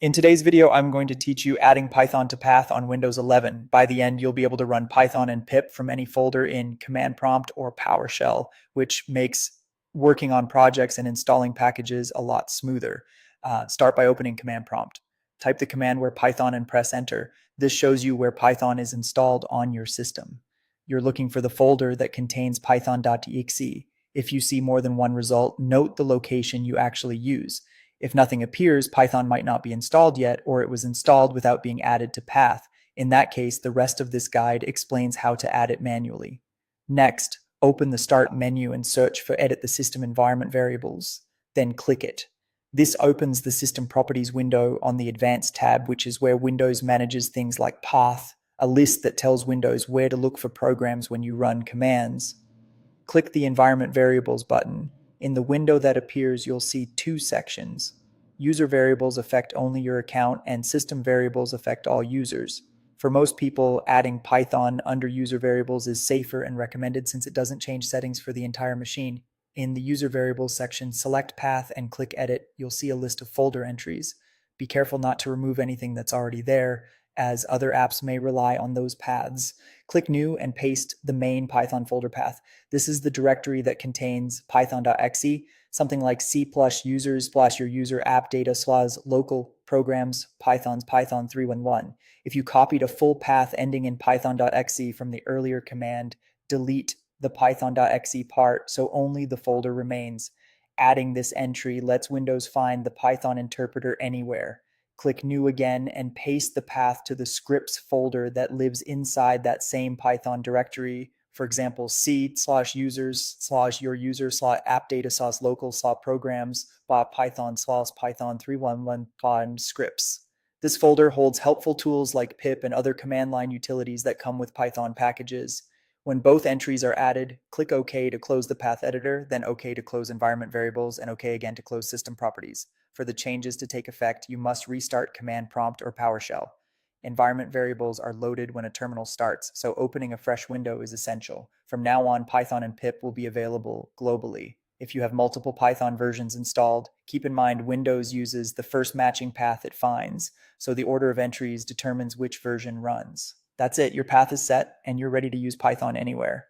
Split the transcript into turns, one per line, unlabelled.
In today's video, I'm going to teach you adding Python to Path on Windows 11. By the end, you'll be able to run Python and pip from any folder in Command Prompt or PowerShell, which makes working on projects and installing packages a lot smoother. Start by opening Command Prompt. Type the command where Python and press Enter. This shows you where Python is installed on your system. You're looking for the folder that contains python.exe. If you see more than one result, note the location you actually use. If nothing appears, Python might not be installed yet, or it was installed without being added to path. In that case, the rest of this guide explains how to add it manually. Next, open the Start menu and search for Edit the System Environment Variables. Then click it. This opens the System Properties window on the Advanced tab, which is where Windows manages things like path, a list that tells Windows where to look for programs when you run commands. Click the Environment Variables button. In the window that appears, you'll see two sections. User variables affect only your account, and system variables affect all users. For most people, adding Python under user variables is safer and recommended since it doesn't change settings for the entire machine. In the user variables section, select Path and click Edit. You'll see a list of folder entries. Be careful not to remove anything that's already there, as other apps may rely on those paths. Click New and paste the main Python folder path. This is the directory that contains python.exe, something like C plus users / your user app data / local programs Python's Python 311. If you copied a full path ending in python.exe from the earlier command, delete the python.exe part so only the folder remains. Adding this entry lets Windows find the Python interpreter anywhere. Click New again and paste the path to the scripts folder that lives inside that same Python directory. For example, C/users / your user / app data / local / programs python / python 311 scripts. This folder holds helpful tools like pip and other command line utilities that come with Python packages. When both entries are added, click OK to close the path editor, then OK to close environment variables, and OK again to close system properties. For the changes to take effect, you must restart Command Prompt or PowerShell. Environment variables are loaded when a terminal starts, so opening a fresh window is essential. From now on, Python and pip will be available globally. If you have multiple Python versions installed, keep in mind Windows uses the first matching path it finds, so the order of entries determines which version runs. That's it, your path is set, and you're ready to use Python anywhere.